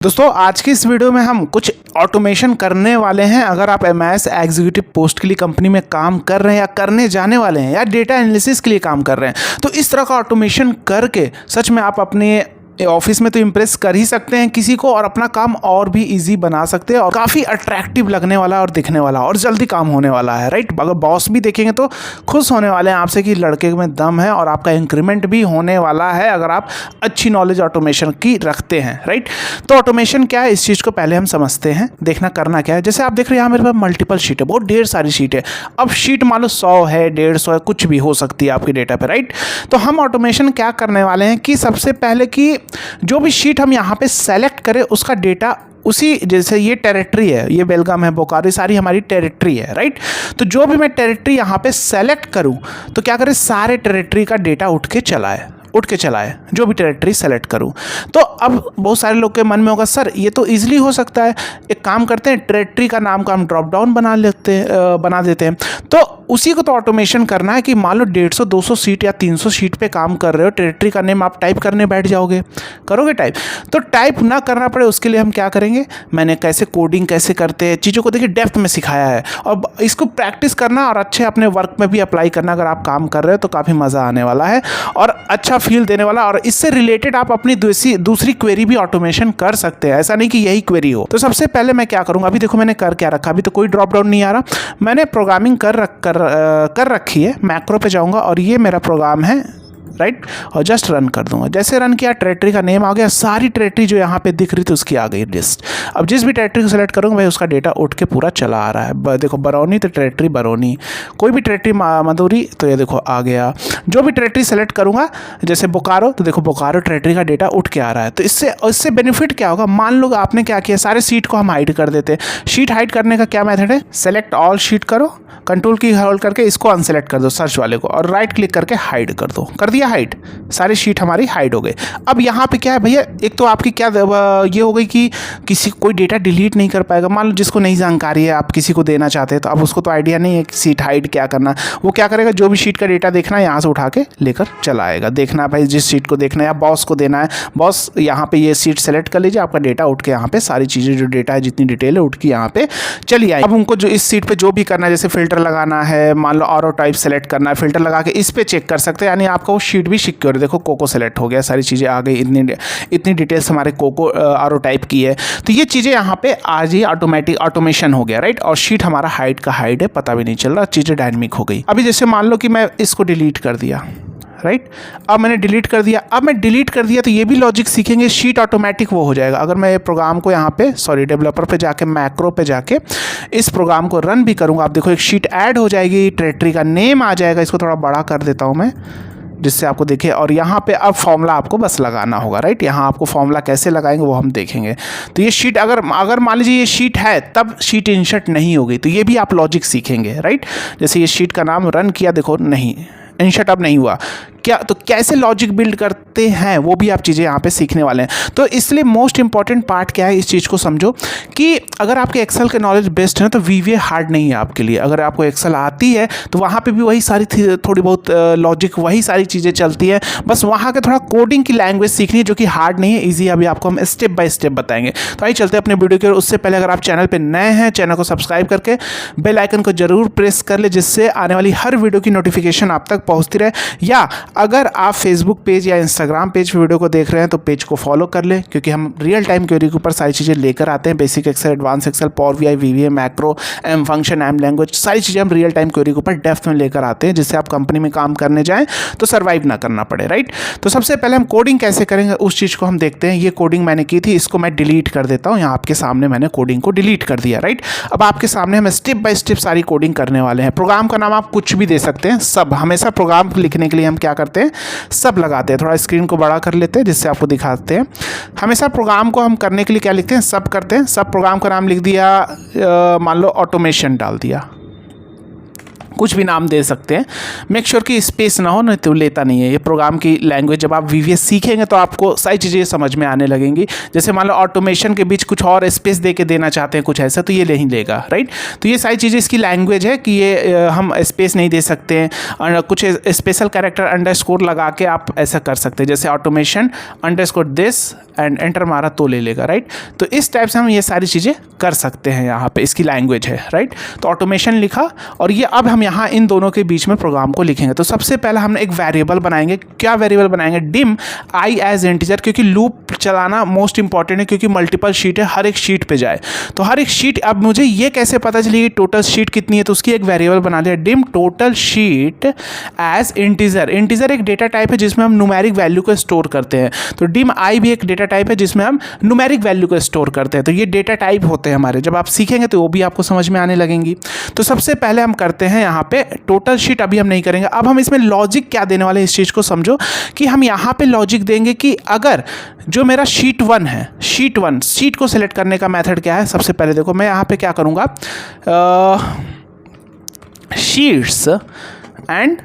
दोस्तों आज की इस वीडियो में हम कुछ ऑटोमेशन करने वाले हैं। अगर आप एमआईएस एग्जीक्यूटिव पोस्ट के लिए कंपनी में काम कर रहे हैं या करने जाने वाले हैं या डेटा एनालिसिस के लिए काम कर रहे हैं, तो इस तरह का ऑटोमेशन करके सच में आप अपने ऑफिस में तो इम्प्रेस कर ही सकते हैं किसी को, और अपना काम और भी इजी बना सकते हैं और काफ़ी अट्रैक्टिव लगने वाला और दिखने वाला और जल्दी काम होने वाला है। राइट, अगर बॉस भी देखेंगे तो खुश होने वाले हैं आपसे कि लड़के में दम है, और आपका इंक्रीमेंट भी होने वाला है अगर आप अच्छी नॉलेज ऑटोमेशन की रखते हैं। राइट, तो ऑटोमेशन क्या है, इस चीज़ को पहले हम समझते हैं। देखना करना क्या है, जैसे आप देख रहे हैं यहाँ मेरे पास मल्टीपल शीट है, बहुत ढेर सारी शीट है। अब शीट मान लो 100 है, 150 है, कुछ भी हो सकती है आपके डेटा पे। राइट, तो हम ऑटोमेशन क्या करने वाले हैं कि सबसे पहले कि जो भी शीट हम यहाँ पे सेलेक्ट करें उसका डेटा उसी, जैसे ये टेरिटरी है, ये बेलगाम है, बोकारो, सारी हमारी टेरिटरी है। राइट, तो जो भी मैं टेरिटरी यहाँ पे सेलेक्ट करूँ तो क्या करें, सारे टेरिटरी का डेटा उठ के चलाए जो भी टेरिटरी सेलेक्ट करूं। तो अब बहुत सारे लोग के मन में होगा, सर ये तो इजीली हो सकता है, एक काम करते हैं टेरिटरी का नाम का हम ड्रॉप डाउन बना देते हैं। तो उसी को तो ऑटोमेशन करना है कि मान लो 150 200 सीट या 300 सीट पे काम कर रहे हो, टेरिटरी का नेम आप टाइप करने बैठ जाओगे, करोगे टाइप। तो टाइप ना करना पड़े उसके लिए हम क्या करेंगे, मैंने कैसे कोडिंग कैसे करते हैं चीज़ों को देखिए डेप्थ में सिखाया है, और इसको प्रैक्टिस करना और अच्छे अपने वर्क में भी अप्लाई करना। अगर आप काम कर रहे हो तो काफ़ी मज़ा आने वाला है और अच्छा फील देने वाला, और इससे रिलेटेड आप अपनी दूसरी क्वेरी भी ऑटोमेशन कर सकते हैं। ऐसा नहीं कि यही क्वेरी हो। तो सबसे पहले मैं क्या करूंगा, अभी देखो मैंने कर क्या रखा, अभी तो कोई ड्रॉप डाउन नहीं आ रहा, मैंने प्रोग्रामिंग कर रखी है। मैक्रो पे जाऊंगा और ये मेरा प्रोग्राम है। राइट, और जस्ट रन कर दूंगा। जैसे रन किया, टेरिटरी का नेम आ गया, सारी टेरिटरी जो यहाँ पे दिख रही थी उसकी आ गई लिस्ट। अब जिस भी टेरिटरी को सेलेक्ट करूँगा भाई उसका डेटा उठ के पूरा चला आ रहा है। देखो बरौनी तो टेरिटरी बरौनी, कोई भी टेरिटरी मधुरी तो ये देखो आ गया। जो भी टेरिटरी सेलेक्ट करूँगा जैसे बोकारो, तो देखो बोकारो टेरिटरी का डेटा उठ के आ रहा है। तो इससे बेनिफिट क्या होगा, मान लो आपने क्या किया, सारे सीट को हम हाइड कर देते हैं। शीट हाइड करने का क्या मेथड है, सेलेक्ट ऑल शीट करो, कंट्रोल की होल्ड करके इसको अनसेलेक्ट कर दो सर्च वाले को, और राइट क्लिक करके हाइड कर दो। कर दिया हाइड, सारी शीट हमारी हाइड हो गई। अब यहाँ पे क्या है भैया, एक तो आपकी क्या ये हो गई कि किसी कोई डेटा डिलीट नहीं कर पाएगा। मान लो जिसको नई जानकारी है आप किसी को देना चाहते हैं, तो अब उसको तो आइडिया नहीं है कि सीट हाइड क्या करना। वो क्या करेगा, जो भी शीट का डेटा देखना है यहाँ से उठा के लेकर चला आएगा। देखना भाई जिस सीट को देखना है या बॉस को देना है, बॉस यहाँ पे ये सीट सेलेक्ट कर लीजिए, आपका डेटा उठ के यहाँ पे सारी चीज़ें जो डेटा है जितनी डिटेल है उठ के यहाँ पे चली आएगी। अब उनको जो इस सीट पे जो भी करना है, जैसे फिल्टर लगाना है, मान लो ऑरो टाइप सेलेक्ट करना है, फिल्टर लगा के इस पे चेक कर सकते हैं, यानी आपका वो शीट भी सिक्योर है। देखो कोको सेलेक्ट हो गया, सारी चीज़ें आ गई, इतनी डिटेल्स हमारे कोको ऑरो टाइप की है। तो ये चीज़ें यहाँ पे आज ही ऑटोमेशन हो गया। राइट, और शीट हमारा हाइड का हाइड है, पता भी नहीं चल रहा, चीज़ें डायनेमिक हो गई। अभी जैसे मान लो कि मैं इसको डिलीट कर दिया। राइट, अब मैंने डिलीट कर दिया। अब मैं डिलीट कर दिया तो ये भी लॉजिक सीखेंगे, शीट ऑटोमेटिक वो हो जाएगा। अगर मैं प्रोग्राम को यहाँ पे डेवलपर पे जाके मैक्रो पे जाके इस प्रोग्राम को रन भी करूँगा, आप देखो एक शीट ऐड हो जाएगी, टेरिटरी का नेम आ जाएगा। इसको थोड़ा बड़ा कर देता हूँ मैं जिससे आपको देखे, और यहाँ पे अब फॉर्मूला आपको बस लगाना होगा। राइट, यहाँ आपको फॉर्मूला कैसे लगाएंगे वो हम देखेंगे। तो ये शीट अगर मान लीजिए ये शीट है तब शीट इंसर्ट नहीं होगी, तो ये भी आप लॉजिक सीखेंगे। राइट, जैसे ये शीट का नाम रन किया, देखो नहीं इंसर्ट अब नहीं हुआ क्या, तो कैसे लॉजिक बिल्ड करते हैं वो भी आप चीज़ें यहाँ पे सीखने वाले हैं। तो इसलिए मोस्ट इंपॉर्टेंट पार्ट क्या है, इस चीज़ को समझो कि अगर आपके एक्सेल के नॉलेज बेस्ट है तो वीवीए हार्ड नहीं है आपके लिए। अगर आपको एक्सेल आती है तो वहाँ पे भी वही सारी थोड़ी बहुत लॉजिक, वही सारी चीज़ें चलती हैं, बस वहाँ के थोड़ा कोडिंग की लैंग्वेज सीखनी है जो कि हार्ड नहीं है, ईजी। अभी आपको हम स्टेप बाय स्टेप बताएंगे। तो आइए चलते हैं अपने वीडियो की ओर। उससे पहले अगर आप चैनल पर नए हैं, चैनल को सब्सक्राइब करके बेल आइकन को जरूर प्रेस कर ले, जिससे आने वाली हर वीडियो की नोटिफिकेशन आप तक पहुँचती रहे। या अगर आप फेसबुक पेज या इंस्टाग्राम पेज वीडियो को देख रहे हैं तो पेज को फॉलो कर ले, क्योंकि हम रियल टाइम क्वेरी के ऊपर सारी चीज़ें लेकर आते हैं। Basic Excel, advance Excel, Power BI, VBA, macro, M function, M language, सारी चीज़ें हम रियल टाइम क्वेरी के ऊपर डेप्थ में लेकर आते हैं, जिससे आप कंपनी में काम करने जाएं तो सर्वाइव ना करना पड़े। राइट, तो सबसे पहले हम कोडिंग कैसे करेंगे उस चीज़ को हम देखते हैं। ये कोडिंग मैंने की थी, इसको मैं डिलीट कर देता हूँ। यहाँ आपके सामने मैंने कोडिंग को डिलीट कर दिया। राइट, अब आपके सामने हम स्टेप बाय स्टेप सारी कोडिंग करने वाले हैं। प्रोग्राम का नाम आप कुछ भी दे सकते हैं, सब। हमेशा प्रोग्राम लिखने के लिए हम क्या करते हैं, सब लगाते हैं। थोड़ा स्क्रीन को बड़ा कर लेते हैं जिससे आपको दिखाते हैं। हमेशा प्रोग्राम को हम करने के लिए क्या लिखते हैं, सब करते हैं। सब प्रोग्राम का नाम लिख दिया, मान लो ऑटोमेशन डाल दिया, कुछ भी नाम दे सकते हैं, मेक श्योर कि स्पेस ना हो, नहीं तो लेता नहीं है। ये प्रोग्राम की लैंग्वेज जब आप VBA सीखेंगे तो आपको सारी चीज़ें समझ में आने लगेंगी। जैसे मान लो ऑटोमेशन के बीच कुछ और स्पेस दे के देना चाहते हैं कुछ ऐसा, तो ये नहीं लेगा, राइट। तो ये सारी चीज़ें इसकी लैंग्वेज है कि ये हम स्पेस नहीं दे सकते हैं, और कुछ स्पेशल कैरेक्टर अंडरस्कोर लगा के आप ऐसा कर सकते हैं, जैसे automation underscore this and enter मारा तो ले लेगा, राइट। तो इस टाइप से हम ये सारी चीज़ें कर सकते हैं, यहाँ पे इसकी लैंग्वेज है, राइट। तो ऑटोमेशन लिखा, और ये अब हम यहाँ इन दोनों के बीच में प्रोग्राम को लिखेंगे। तो सबसे पहले हमने एक वेरिएबल बनाएंगे। क्या वेरिएबल बनाएंगे? डिम आई एज इंटीजर, क्योंकि लूप चलाना मोस्ट इंपॉर्टेंट है, क्योंकि मल्टीपल शीट है, हर एक शीट पे जाए। तो हर एक शीट, अब मुझे ये कैसे पता चलेगी टोटल शीट कितनी है, तो उसकी एक वेरिएबल बना लिया, dim total sheet as integer. Integer एक डेटा टाइप है जिसमें हम न्यूमेरिक वैल्यू को स्टोर करते हैं, तो डिम आई भी एक डेटा टाइप है जिसमें हम न्यूमेरिक वैल्यू को स्टोर करते हैं। तो ये डेटा टाइप होते हैं हमारे, जब आप सीखेंगे तो वो भी आपको समझ में आने लगेंगी। तो सबसे पहले हम करते हैं यहाँ पे टोटल शीट, अभी हम नहीं करेंगे। अब हम इसमें लॉजिक क्या देने वाले हैं, इस चीज़ को समझो कि हम यहाँ पे लॉजिक देंगे कि अगर जो मेरा शीट 1 है, शीट 1 शीट को सिलेक्ट करने का मेथड क्या है। सबसे पहले देखो मैं यहाँ पे क्या करूँगा, शीट्स एंड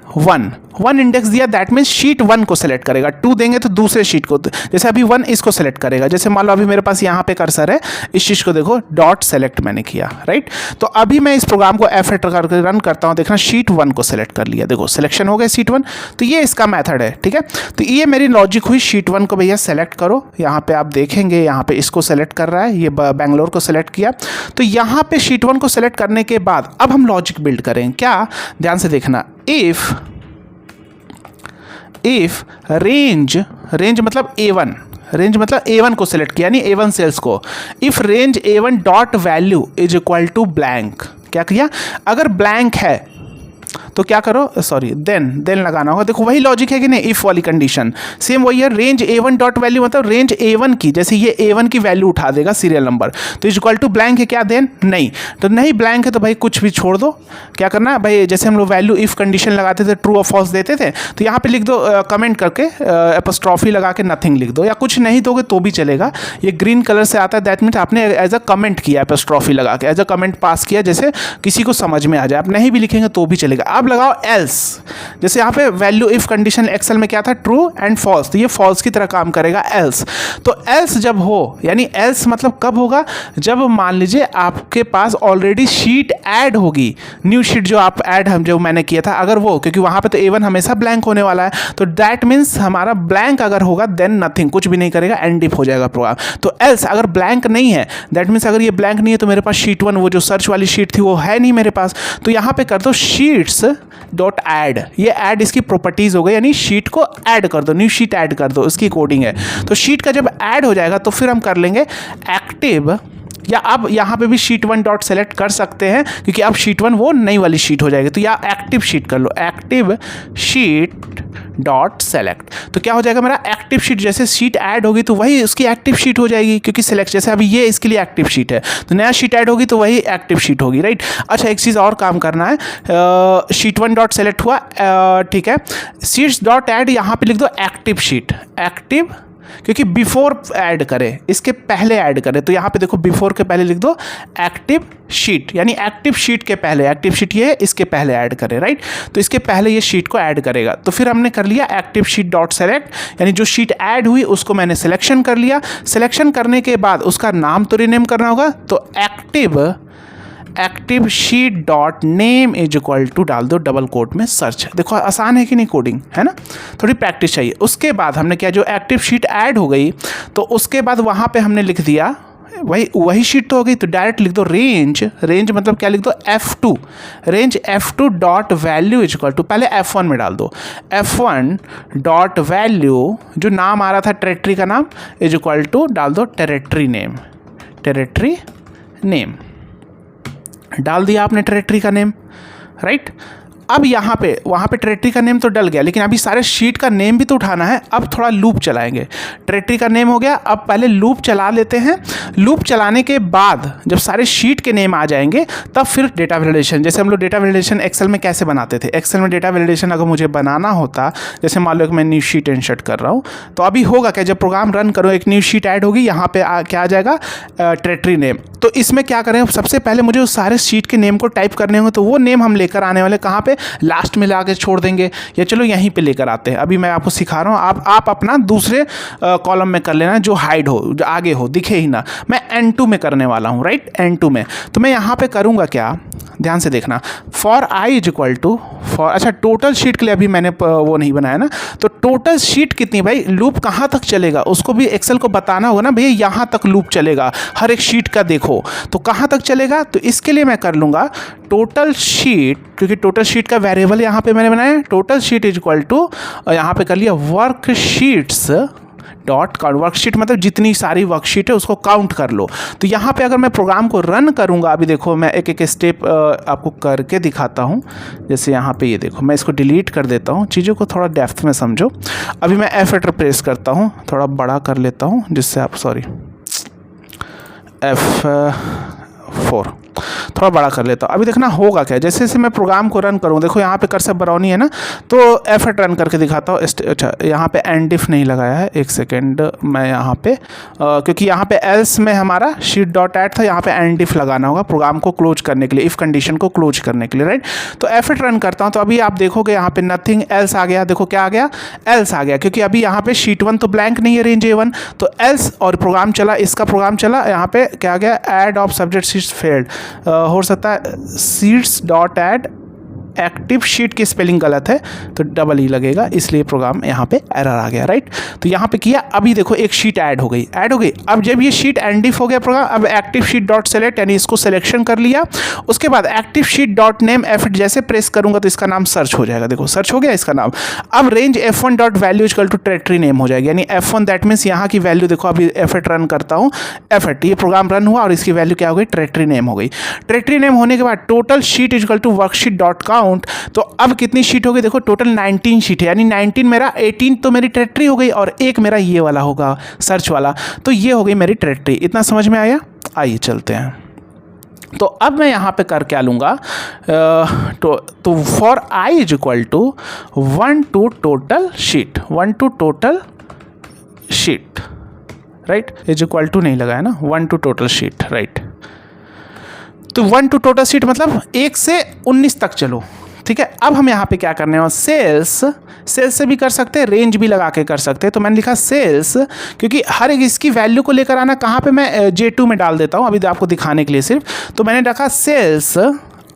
1 इंडेक्स दिया, दैट मीन्स शीट 1 को सेलेक्ट करेगा। 2 देंगे तो दूसरे शीट को, जैसे अभी 1 इसको सेलेक्ट करेगा। जैसे मान लो अभी मेरे पास यहाँ पे कर्सर है, इस चीज़ को देखो डॉट सेलेक्ट मैंने किया, राइट। तो अभी मैं इस प्रोग्राम को F8 करके रन करता हूँ, देखना शीट 1 को सेलेक्ट कर लिया, देखो सिलेक्शन हो गया शीट 1। तो ये इसका मेथड है, ठीक है। तो ये मेरी लॉजिक हुई, शीट 1 को भैया सेलेक्ट करो। यहाँ पे आप देखेंगे यहाँ पे इसको सेलेक्ट कर रहा है, ये बेंगलोर को सेलेक्ट किया। तो यहाँ पे शीट 1 को सेलेक्ट करने के बाद अब हम लॉजिक बिल्ड करें। क्या, ध्यान से देखना, इफ रेंज मतलब A1, रेंज मतलब A1 को सिलेक्ट किया, यानी A1 सेल्स को। If range A1 dot value is equal to blank, क्या किया, अगर ब्लैंक है तो क्या करो, सॉरी देन लगाना होगा। देखो वही लॉजिक है कि नहीं, इफ वाली कंडीशन सेम वही है। रेंज A1 डॉट वैल्यू मतलब रेंज A1 की, जैसे ये A1 की वैल्यू उठा देगा सीरियल नंबर, तो इज इक्वल टू ब्लैंक है, क्या देन नहीं, तो नहीं ब्लैंक है तो भाई कुछ भी छोड़ दो। क्या करना है भाई, जैसे हम लोग वैल्यू इफ कंडीशन लगाते थे, ट्रू और फॉल्स देते थे, तो यहाँ पे लिख दो कमेंट करके एपोस्ट्रॉफी लगा के नथिंग लिख दो, या कुछ नहीं दोगे तो भी चलेगा। ये ग्रीन कलर से आता है, दैट मीन्स आपने एज अ कमेंट किया, एपोस्ट्रॉफी लगा के एज अ कमेंट पास किया, जैसे किसी को समझ में आ जाए। आप नहीं भी लिखेंगे तो भी चलेगा। अब लगाओ एल्स, जैसे यहाँ पे वैल्यू इफ कंडीशन एक्सेल में क्या था, ट्रू एंड फॉल्स, तो ये फॉल्स की तरह काम करेगा एल्स। तो एल्स जब हो, यानी एल्स मतलब कब होगा, जब मान लीजिए आपके पास ऑलरेडी शीट ऐड होगी, न्यू शीट जो आप ऐड हम जो मैंने किया था, अगर वो, क्योंकि वहाँ पे तो A1 हमेशा ब्लैंक होने वाला है, तो दैट मीन्स हमारा ब्लैंक अगर होगा देन नथिंग, कुछ भी नहीं करेगा, एंड इफ हो जाएगा प्रोग्राम। तो एल्स अगर ब्लैंक नहीं है, दैट मीन्स अगर ये ब्लैंक नहीं है तो मेरे पास शीट 1 वो जो सर्च वाली शीट थी वो है नहीं मेरे पास, तो यहाँ पे कर दो शीट्स डॉट ऐड, ये ऐड इसकी प्रॉपर्टीज हो गई, यानी शीट को ऐड कर दो, न्यू शीट ऐड कर दो, उसकी कोडिंग है। तो शीट का जब ऐड हो जाएगा तो फिर हम कर लेंगे एक्टिव, या अब यहाँ पे भी शीट 1 डॉट सेलेक्ट कर सकते हैं, क्योंकि अब शीट 1 वो नई वाली शीट हो जाएगी, तो या एक्टिव शीट कर लो, एक्टिव शीट डॉट सेलेक्ट। तो क्या हो जाएगा मेरा एक्टिव शीट, जैसे शीट ऐड होगी तो वही उसकी एक्टिव शीट हो जाएगी, क्योंकि सिलेक्ट, जैसे अभी ये इसके लिए एक्टिव शीट है, तो नया शीट ऐड होगी तो वही एक्टिव शीट होगी, राइट। अच्छा एक चीज़ और काम करना है, शीट 1 डॉट सेलेक्ट हुआ, ठीक है, शीट्स डॉट ऐड, यहाँ पे लिख दो एक्टिव शीट, एक्टिव, क्योंकि बिफोर ऐड करें, इसके पहले ऐड करें, तो यहाँ पे देखो बिफोर के पहले लिख दो एक्टिव शीट, यानी एक्टिव शीट के पहले, एक्टिव शीट ये है, इसके पहले ऐड करें, राइट। तो इसके पहले ये शीट को ऐड करेगा। तो फिर हमने कर लिया एक्टिव शीट डॉट सेलेक्ट, यानी जो शीट ऐड हुई उसको मैंने सिलेक्शन कर लिया। सिलेक्शन करने के बाद उसका नाम तो रीनेम करना होगा, तो active sheet dot name is equal to डाल दो डबल कोट में सर्च। देखो आसान है कि नहीं कोडिंग, है ना, थोड़ी प्रैक्टिस चाहिए। उसके बाद हमने क्या, जो एक्टिव शीट ऐड हो गई तो उसके बाद वहाँ पे हमने लिख दिया वही शीट तो हो गई, तो डायरेक्ट लिख दो रेंज मतलब क्या लिख दो F2, range F2 dot value is equal to, पहले F1 में डाल दो, F1 डॉट वैल्यू जो नाम आ रहा था टेरेटरी का नाम इज इक्वल टू डाल दो टेरेटरी नेम, डाल दिया आपने टेरेटरी का नेम, राइट। अब यहाँ पे वहाँ पे ट्रेटरी का नेम तो डल गया, लेकिन अभी सारे शीट का नेम भी तो उठाना है। अब थोड़ा लूप चलाएंगे। ट्रेटरी का नेम हो गया, अब पहले लूप चला लेते हैं। लूप चलाने के बाद जब सारे शीट के नेम आ जाएंगे तब फिर डेटा वैलिडेशन, जैसे हम लोग डेटा वैलिडेशन एक्सेल में कैसे बनाते थे। एक्सेल में डेटा वैलिडेशन अगर मुझे बनाना होता, जैसे मान लो कि मैं न्यू शीट इंसर्ट कर रहा हूँ, तो अभी होगा क्या, जब प्रोग्राम रन करो एक न्यू शीट ऐड होगी, यहाँ पे क्या आ जाएगा, ट्रेटरी नेम। तो इसमें क्या करें, सबसे पहले मुझे उस सारे शीट के नेम को टाइप करने होंगे, तो वो नेम हम लेकर आने वाले कहाँ पे, लास्ट में ला के छोड़ देंगे, या चलो यहीं पे लेकर आते हैं। अभी मैं आपको सिखा रहा हूँ, आप अपना दूसरे कॉलम में कर लेना जो हाइड हो, जो आगे हो, दिखे ही ना। मैं N2 में करने वाला हूँ, राइट, N2 में। तो मैं यहाँ पे करूँगा क्या, ध्यान से देखना, for I is equal to for, अच्छा टोटल शीट के लिए अभी मैंने वो नहीं बनाया ना, तो टोटल शीट कितनी, भाई लूप कहाँ तक चलेगा उसको भी एक्सेल को बताना होगा ना, भैया यहाँ तक लूप चलेगा हर एक शीट का, देखो तो कहाँ तक चलेगा। तो इसके लिए मैं कर लूँगा टोटल शीट, क्योंकि टोटल शीट का वेरिएबल यहाँ पे मैंने बनाया, total sheet is equal to, यहाँ पे कर लिया वर्कशीट्स डॉट काउंट। वर्कशीट मतलब जितनी सारी वर्कशीट है उसको काउंट कर लो। तो यहाँ पे अगर मैं प्रोग्राम को रन करूँगा, अभी देखो मैं एक एक स्टेप आपको करके दिखाता हूँ। जैसे यहाँ पे ये देखो, मैं इसको डिलीट कर देता हूँ, चीज़ों को थोड़ा डेप्थ में समझो। अभी मैं F8 प्रेस करता हूँ, थोड़ा बड़ा कर लेता हूँ जिससे आप, सॉरी F4 थोड़ा बड़ा कर लेता हूँ। अभी देखना होगा क्या, जैसे जैसे मैं प्रोग्राम को रन करूँ, देखो यहाँ पे कर्सर बरौनी है ना, तो F8 रन करके दिखाता हूँ। अच्छा यहाँ पे एंड इफ नहीं लगाया है, एक सेकेंड, मैं यहाँ पे क्योंकि यहाँ पे एल्स में हमारा शीट डॉट ऐड था, यहाँ पे एंड इफ लगाना होगा प्रोग्राम को क्लोज करने के लिए, इफ कंडीशन को क्लोज करने के लिए, राइट। तो F8 रन करता हूँ, तो अभी आप देखोगे यहाँ पे नथिंग एल्स आ गया। देखो क्या आ गया, एल्स आ गया, क्योंकि अभी यहाँ पे शीट 1 तो ब्लैंक नहीं है, रेंज A1, तो एल्स, और प्रोग्राम चला, इसका प्रोग्राम चला, यहाँ पे क्या आ गया, add of subject sheets failed, हो सकता है seats dot add active sheet की स्पेलिंग गलत है तो डबल ई लगेगा, इसलिए प्रोग्राम यहाँ पे एरर आ गया, राइट। तो यहाँ पे किया, अभी देखो एक शीट ऐड हो गई, अब जब ये शीट एंडिफ हो गया प्रोग्राम, अब एक्टिव शीट डॉट सेलेक्ट, यानी इसको सिलेक्शन कर लिया। उसके बाद active sheet dot name F8 जैसे प्रेस करूंगा तो इसका नाम सर्च हो जाएगा, देखो सर्च हो गया इसका नाम। अब range F1 dot value equal to ट्रेटरी नेम हो जाएगी, यानी F1 दैट मीन्स यहाँ की वैल्यू, देखो अभी F8 रन करता हूँ, F8 ये प्रोग्राम रन हुआ और इसकी वैल्यू क्या हो गई, ट्रेटरी नेम हो गई। ट्रेटरी नेम होने के बाद total sheet equal to worksheet dot count, तो अब कितनी शीट हो गई, देखो टोटल 19 शीट है, यानी 19 मेरा, 18 तो मेरी ट्रेटरी हो गई और एक मेरा ये वाला होगा सर्च वाला, तो ये हो गई मेरी ट्रेटरी। इतना समझ में आया, आइए चलते हैं। तो अब मैं यहाँ पे कर क्या लूँगा, तो for I is equal to 1 to total sheet, 1 to total sheet, right, is equal to नहीं लगाया ना, 1 to टोटल शीट, राइट। तो 1 to टोटल शीट मतलब 1 से 19 तक चलो, ठीक है। अब हम यहाँ पे क्या करने हैं, सेल्स से भी कर सकते हैं, रेंज भी लगा के कर सकते हैं। तो मैंने लिखा सेल्स, क्योंकि हर एक इसकी वैल्यू को लेकर आना कहाँ पे, मैं J2 में डाल देता हूँ अभी आपको दिखाने के लिए सिर्फ। तो मैंने रखा सेल्स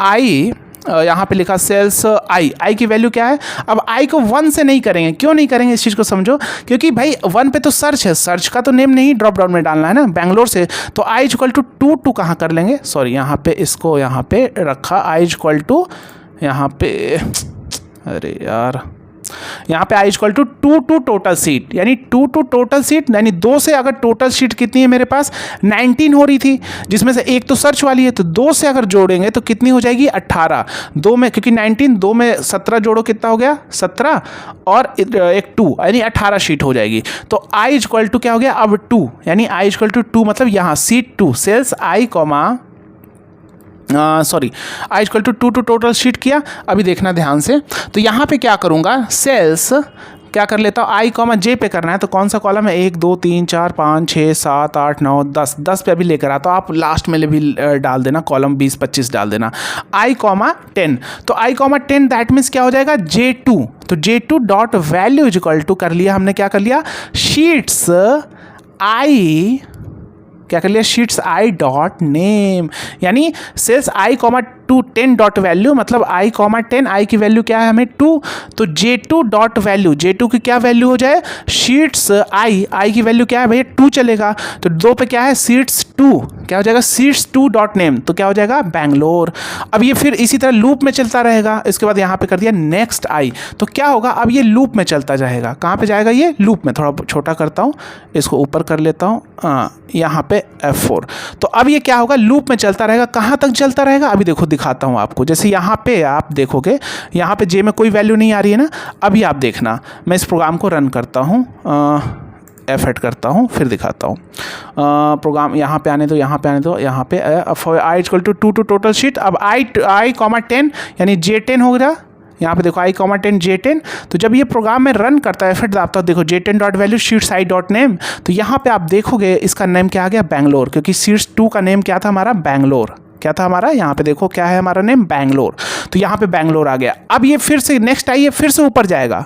आई, यहाँ पे लिखा सेल्स आई की वैल्यू क्या है। अब आई को 1 से नहीं करेंगे, क्यों नहीं करेंगे इस चीज़ को समझो, क्योंकि भाई 1 पे तो सर्च है, सर्च का तो नेम नहीं ड्रॉप डाउन में डालना है ना, बैंगलोर से। तो आई इज इक्वल टू 2 कहाँ कर लेंगे, सॉरी यहाँ पे इसको यहाँ पे रखा, आई इज इक्वल टू यहाँ पे, अरे यार यहाँ पे I equal to 2 to total seat, यानी 2 to टोटल सीट, यानी 2 से अगर टोटल सीट कितनी है मेरे पास 19 हो रही थी, जिसमें से एक तो सर्च वाली है, तो 2 से अगर जोड़ेंगे तो कितनी हो जाएगी 18, 2 में, क्योंकि 19 2 में 17 जोड़ो कितना हो गया 17, और एक 2 यानी 18 शीट हो जाएगी। तो आई इक्वल टू क्या हो गया अब 2, यानी आई इक्वल टू 2 मतलब यहाँ sheet 2 cells I comma sorry I equal to 2 to total sheet किया। अभी देखना ध्यान से, तो यहाँ पे क्या करूँगा, सेल्स क्या कर लेता हूँ, आई कॉमा जे पे करना है, तो कौन सा कॉलम है 1 2 3 4 5 6 7 8 9 10 पे अभी लेकर आता हूँ, आप लास्ट में भी डाल देना, कॉलम 20 25 डाल देना, आई कॉमा 10। तो आई कॉमा 10 दैट मीन्स क्या हो जाएगा J2, तो J2 dot value is equal to कर लिया हमने, क्या कर लिया, शीट्स आई, क्या कर लिया, शीट्स आई डॉट नेम, यानी sales I comma 2 10 dot value, मतलब आई कॉमा 10, आई की वैल्यू क्या है हमें 2, तो J2 डॉट वैल्यू, J2 की क्या वैल्यू हो जाए, शीट्स आई की वैल्यू क्या है भैया 2 चलेगा, तो 2 पे क्या है सीट्स 2 क्या हो जाएगा, sheets2.name, तो क्या हो जाएगा, बैंगलोर। अब ये फिर इसी तरह लूप में चलता रहेगा। इसके बाद यहाँ पे कर दिया नेक्स्ट आई, तो क्या होगा, अब ये लूप में चलता जाएगा। कहाँ पे जाएगा, ये लूप में। थोड़ा छोटा करता हूँ, इसको ऊपर कर लेता हूँ, यहाँ पे F4। तो अब ये क्या होगा, लूप में चलता रहेगा। कहाँ तक चलता रहेगा, अभी देखो दिखाता हूँ आपको। जैसे यहाँ पे आप देखोगे, यहाँ पे जे में कोई वैल्यू नहीं आ रही है ना, अभी आप देखना, मैं इस प्रोग्राम को रन करता हूँ, F8 करता हूँ, फिर दिखाता हूँ। प्रोग्राम यहाँ पे आने दो, यहाँ पे आने दो, यहाँ पे i = 2 टू टोटल शीट। अब i, 10 यानी J10 हो गया। यहाँ पे देखो i, 10 J10। तो जब ये प्रोग्राम में रन करता है, फिर आपका देखो J10.value sheets_i.name, तो यहाँ पे आप देखोगे इसका नेम क्या आ गया, बैंगलोर, क्योंकि sheets2 का नेम क्या था हमारा, बैंगलोर। क्या था हमारा, यहाँ पे देखो क्या है हमारा नेम, बैंगलोर। तो यहाँ पे बैंगलोर आ गया। अब ये फिर से नेक्स्ट आई है, फिर से ऊपर जाएगा,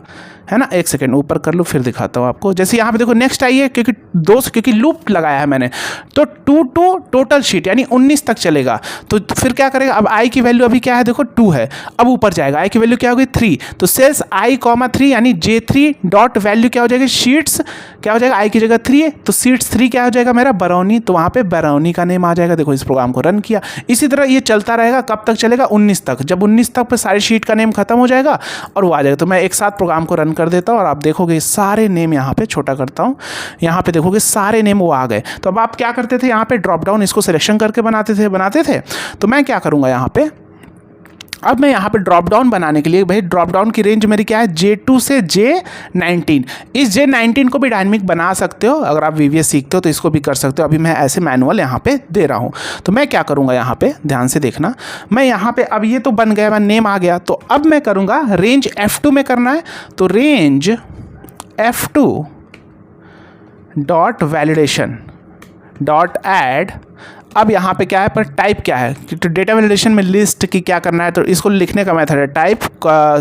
है ना। एक सेकेंड ऊपर कर लो, फिर दिखाता हूँ आपको। जैसे यहाँ पे देखो नेक्स्ट आई है, क्योंकि लूप लगाया है मैंने, तो 2 टू टोटल शीट यानी 19 तक चलेगा। तो फिर क्या करेगा, अब आई की वैल्यू अभी क्या है, देखो 2 है, अब ऊपर जाएगा। आई की वैल्यू क्या होगी, 3, तो सेल्स i, 3 यानी J3 डॉट वैल्यू क्या हो जाएगी, शीट्स क्या हो जाएगा, आई की जगह 3 है, तो शीट्स 3 क्या हो जाएगा मेरा, बरौनी। तो वहाँ पे बरौनी का नेम आ जाएगा। देखो इस प्रोग्राम को रन किया। इसी तरह ये चलता रहेगा, कब तक चलेगा, 19 तक। जब 19 तक पे सारी शीट का नेम खत्म हो जाएगा और वो आ जाएगा। तो मैं एक साथ प्रोग्राम को रन कर देता हूँ और आप देखोगे सारे नेम, यहाँ पे छोटा करता हूँ, यहाँ पे देखोगे सारे नेम वो आ गए। तो अब आप क्या करते थे, यहाँ पे ड्रॉप डाउन इसको सिलेक्शन करके बनाते थे। तो मैं क्या करूँगा यहाँ पे, अब मैं यहाँ पे ड्रॉप डाउन बनाने के लिए, भाई ड्रॉप डाउन की रेंज मेरी क्या है, J2 से J19। इस J19 को भी डायनेमिक बना सकते हो, अगर आप VBA सीखते हो तो इसको भी कर सकते हो। अभी मैं ऐसे मैनुअल यहाँ पे दे रहा हूँ। तो मैं क्या करूँगा, यहाँ पे ध्यान से देखना, मैं यहाँ पे, अब ये तो बन गया, मैं नेम आ गया, तो अब मैं करूँगा रेंज F2 में करना है। तो range F2 dot validation dot add. अब यहाँ पे क्या है, पर टाइप क्या है, तो डेटा वैलिडेशन में लिस्ट की क्या करना है, तो इसको लिखने का मेथड है टाइप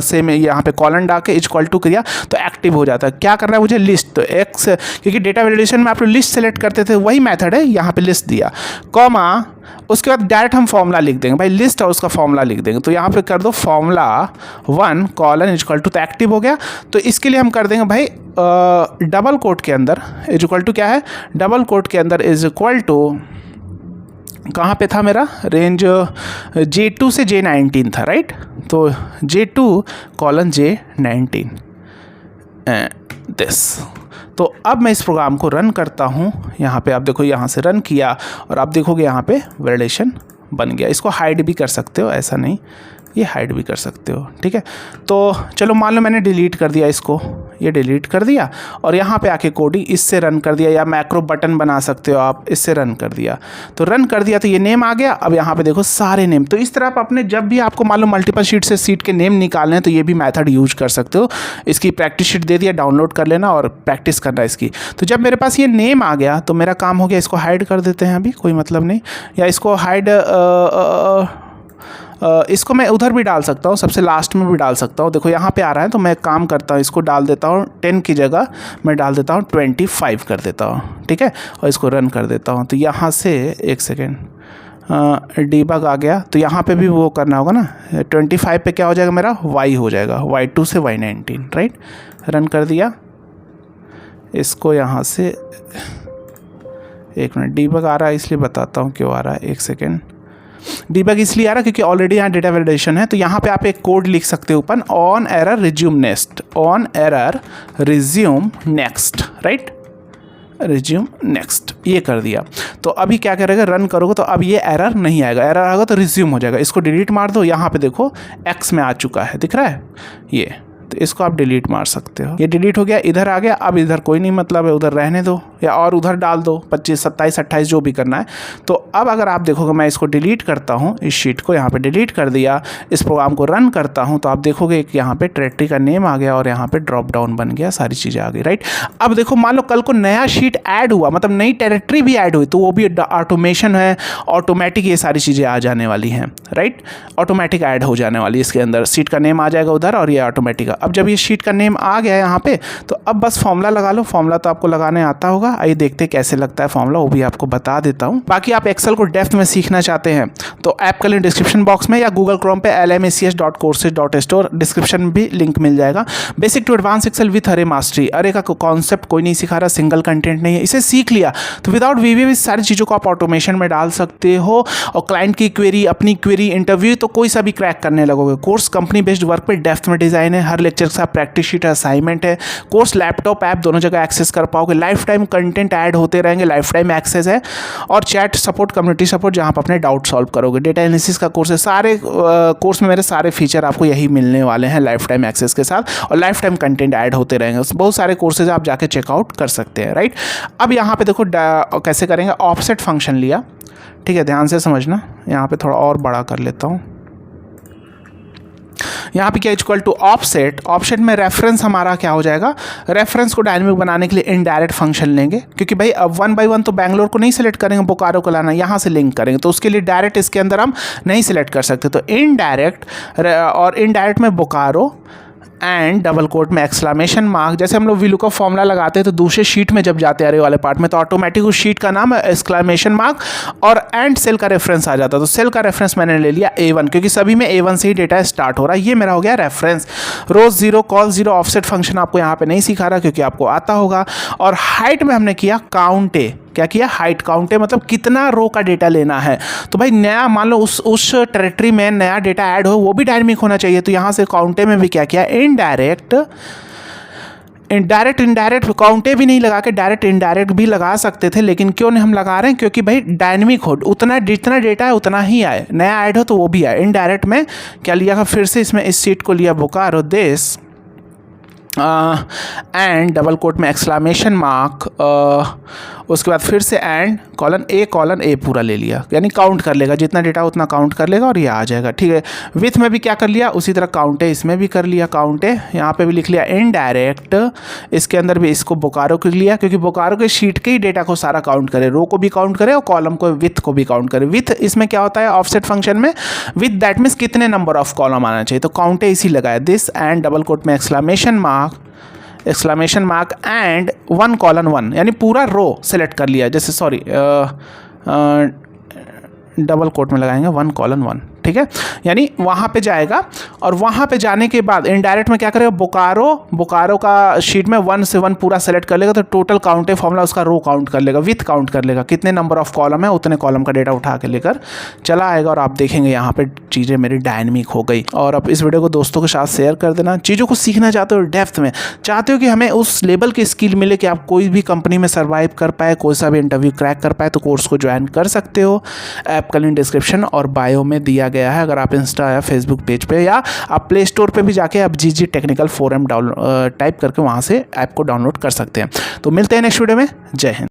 से मैं यहाँ पे कॉलन डाल के = किया तो एक्टिव हो जाता है। क्या करना है मुझे, लिस्ट, तो एक्स, क्योंकि डेटा वैलिडेशन में आप लोग लिस्ट सेलेक्ट करते थे, वही मेथड है, यहाँ पे लिस्ट दिया, कॉमा, उसके बाद डायरेक्ट हम फॉर्मूला लिख देंगे, भाई लिस्ट और उसका फॉर्मूला लिख देंगे। तो यहाँ पे कर दो formula1 कॉलन = तो एक्टिव हो गया। तो इसके लिए हम कर देंगे भाई डबल कोट के अंदर = क्या है, डबल कोट के अंदर = कहाँ पे था मेरा, रेंज J2 से J19 था, राइट। तो J2 J19 दिस। तो अब मैं इस प्रोग्राम को रन करता हूँ। यहाँ पे आप देखो, यहाँ से रन किया और आप देखोगे यहाँ पे वैलिडेशन बन गया। इसको हाइड भी कर सकते हो, ऐसा नहीं, ये हाइड भी कर सकते हो, ठीक है। तो चलो मान लो मैंने डिलीट कर दिया इसको, ये डिलीट कर दिया और यहाँ पे आके कोडिंग इससे रन कर दिया, या मैक्रो बटन बना सकते हो आप, इससे रन कर दिया। तो रन कर दिया तो ये नेम आ गया। अब यहाँ पे देखो सारे नेम। तो इस तरह आप अपने, जब भी आपको मान लो मल्टीपल शीट से सीट के नेम निकालने हैं, तो ये भी मेथड यूज कर सकते हो। इसकी प्रैक्टिस शीट दे दिया, डाउनलोड कर लेना और प्रैक्टिस करना इसकी। तो जब मेरे पास ये नेम आ गया तो मेरा काम हो गया, इसको हाइड कर देते हैं, अभी कोई मतलब नहीं, या इसको हाइड, इसको मैं उधर भी डाल सकता हूँ, सबसे लास्ट में भी डाल सकता हूँ। देखो यहाँ पे आ रहा है, तो मैं काम करता हूँ, इसको डाल देता हूँ 10 की जगह मैं डाल देता हूँ 25 कर देता हूँ, ठीक है, और इसको रन कर देता हूँ। तो यहाँ से एक सेकेंड, डीबग आ गया, तो यहाँ पे भी वो करना होगा ना, 25 पे क्या हो जाएगा मेरा, Y हो जाएगा, Y2 से Y19, राइट। रन कर दिया इसको। यहाँ से एक मिनट, डीबग आ रहा है इसलिए बताता हूँ क्यों आ रहा है, एक सेकेंड। डीबग इसलिए आ रहा है क्योंकि ऑलरेडी यहाँ डेटा वैलिडेशन है। तो यहाँ पे आप एक कोड लिख सकते हो ऊपर, on error resume next, on error resume next, right, resume next, ये कर दिया। तो अभी क्या करेगा, रन करोगे तो अब ये एरर नहीं आएगा, एरर आएगा तो रिज्यूम हो जाएगा। इसको डिलीट मार दो, यहाँ पे देखो एक्स में आ चुका है, दिख रहा है ये, तो इसको आप डिलीट मार सकते हो। ये डिलीट हो गया, इधर आ गया। अब इधर कोई नहीं मतलब है, उधर रहने दो, या और उधर डाल दो 25, 27, 28 जो भी करना है। तो अब अगर आप देखोगे, मैं इसको डिलीट करता हूँ, इस शीट को यहाँ पे डिलीट कर दिया, इस प्रोग्राम को रन करता हूँ, तो आप देखोगे एक यहाँ पे डायरेक्टरी का नेम आ गया और यहाँ पे ड्रॉप डाउन बन गया, सारी चीज़ें आ गई, राइट। अब देखो मान लो कल को नया शीट ऐड हुआ, मतलब नई डायरेक्टरी भी ऐड हुई, तो वो भी ऑटोमेशन है, ऑटोमेटिक ये सारी चीज़ें आ जाने वाली हैं, राइट। ऑटोमेटिक ऐड हो जाने वाली, इसके अंदर सीट का नेम आ जाएगा उधर और ये ऑटोमेटिक अब जब ये शीट का नेम आ गया यहाँ पे, तो अब बस फॉर्मूला लगा लो। फॉर्मूला तो आपको लगाने आता होगा, आइए देखते हैं कैसे लगता है फॉर्मूला, वो भी आपको बता देता हूँ। बाकी आप एक्सेल को डेप्थ में सीखना चाहते हैं तो ऐप का लिंक डिस्क्रिप्शन बॉक्स में या गूगल क्रोम पे lmacs.courses.store डिस्क्रिप्शन भी लिंक मिल जाएगा। Basic to advance Excel with array mastery. Array का कॉन्सेप्ट कोई नहीं सिखा रहा, सिंगल कंटेंट नहीं है, इसे सीख लिया तो विदाउट वीवीएम इस सारी चीज़ों को आप ऑटोमेशन में डाल सकते हो और क्लाइंट की क्वेरी, अपनी क्वेरी, इंटरव्यू तो कोई सा भी क्रैक करने लगोगे। कोर्स कंपनी बेस्ड वर्क पे डेप्थ में डिज़ाइन है, हर लेक्चर के साथ प्रैक्टिस शीट है, असाइनमेंट है। कोर्स लैपटॉप ऐप दोनों जगह एक्सेस कर पाओगे, लाइफ टाइम कंटेंट ऐड होते रहेंगे, लाइफ टाइम एक्सेस है, और चैट सपोर्ट, कम्युनिटी सपोर्ट जहाँ पर अपने डाउट सॉल्व करोगे। डेटा एनालिसिस का कोर्स है, सारे कोर्स में मेरे सारे फीचर आपको यही मिलने वाले हैं लाइफ टाइम एक्सेस के साथ, और लाइफ टाइम कंटेंट ऐड होते रहेंगे। बहुत सारे कोर्सेज आप जाके चेकआउट कर सकते हैं, राइट। अब यहाँ पे देखो कैसे करेंगे, ऑफसेट फंक्शन लिया, ठीक है, ध्यान से समझना। यहाँ पे थोड़ा और बड़ा कर लेता हूँ। यहाँ पे क्या इक्वल टू ऑफसेट, ऑफसेट में रेफरेंस हमारा क्या हो जाएगा, रेफरेंस को डायनेमिक बनाने के लिए इनडायरेक्ट फंक्शन लेंगे, क्योंकि भाई अब 1 by 1 तो बैंगलोर को नहीं सेलेक्ट करेंगे, बोकारो को लाना, यहाँ से लिंक करेंगे, तो उसके लिए डायरेक्ट इसके अंदर हम नहीं सिलेक्ट कर सकते, तो इनडायरेक्ट, और इनडायरेक्ट में बोकारो एंड डबल कोट में एक्सक्लेमेशन मार्क। जैसे हम लोग VLOOKUP फॉर्मूला लगाते हैं तो दूसरे शीट में जब जाते हैं अरे वाले पार्ट में, तो ऑटोमेटिक उस शीट का नाम है एक्सक्लेमेशन मार्क, और एंड सेल का रेफरेंस आ जाता है। तो सेल का रेफरेंस मैंने ले लिया A1, क्योंकि सभी में A1 से ही डेटा स्टार्ट हो रहा है। ये मेरा हो गया रेफरेंस। रोज 0, कॉल 0, ऑफसेट फंक्शन आपको यहाँ पे नहीं सिखा रहा क्योंकि आपको आता होगा। और हाइट में हमने किया काउंट ए, क्या किया, हाइट काउंट है, मतलब कितना रो का डेटा लेना है। तो भाई नया मान लो उस टेरिटरी में नया डेटा ऐड हो, वो भी डायनेमिक होना चाहिए, तो यहाँ से काउंटे में भी क्या किया, इनडायरेक्ट काउंटे भी नहीं लगा के डायरेक्ट इनडायरेक्ट भी लगा सकते थे, लेकिन क्यों नहीं हम लगा रहे हैं, क्योंकि भाई डायनेमिक हो, उतना जितना डेटा है उतना ही आए, नया ऐड हो तो वो भी आए। इनडायरेक्ट में क्या लिया, फिर से इसमें इस सीट को लिया बोकारो देश एंड डबल कोट में एक्सक्लेमेशन मार्क, उसके बाद फिर से एंड कॉलन ए पूरा ले लिया, यानी काउंट कर लेगा, जितना डेटा उतना काउंट कर लेगा और ये आ जाएगा, ठीक है। विथ में भी क्या कर लिया, उसी तरह काउंट है, इसमें भी कर लिया काउंट है, यहाँ पे भी लिख लिया इनडायरेक्ट, इसके अंदर भी इसको बोकारो कर लिया, क्योंकि बोकारो के शीट के ही डेटा को सारा काउंट करे, रो को भी काउंट करे और कॉलम को, विथ को भी काउंट करे। विथ इसमें क्या होता है ऑफसेट फंक्शन में, विथ दैट मीन्स कितने नंबर ऑफ कॉलम आना चाहिए, तो काउंट है इसी लगाया, दिस एंड डबल कोट में एक्सक्लेमेशन मार्क एंड 1:1, यानी पूरा रो सेलेक्ट कर लिया, जैसे सॉरी डबल कोट में लगाएंगे 1:1, ठीक है, यानी वहाँ पे जाएगा, और वहाँ पे जाने के बाद इनडायरेक्ट में क्या करेगा, बोकारो का शीट में 1 से 1 पूरा सेलेक्ट कर लेगा, तो टोटल काउंट है फॉर्मूला उसका रो काउंट कर लेगा, विथ काउंट कर लेगा, कितने नंबर ऑफ कॉलम है उतने कॉलम का डेटा उठा के लेकर चला आएगा, और आप देखेंगे यहाँ पे चीज़ें मेरी डायनेमिक हो गई। और अब इस वीडियो को दोस्तों के साथ शेयर कर देना, चीज़ों को सीखना चाहते हो डेप्थ में, चाहते हो कि हमें उस लेवल की स्किल मिले कि आप कोई भी कंपनी में सर्वाइव कर पाए, कोई सा भी इंटरव्यू क्रैक कर पाए, तो कोर्स को ज्वाइन कर सकते हो। ऐप का लिंक डिस्क्रिप्शन और बायो में दिया गया है। अगर आप इंस्टा या फेसबुक पेज पे या आप प्ले स्टोर पे भी जाके आप GG टेक्निकल फोरम टाइप करके वहाँ से ऐप को डाउनलोड कर सकते हैं। तो मिलते हैं नेक्स्ट वीडियो में, जय हिंद।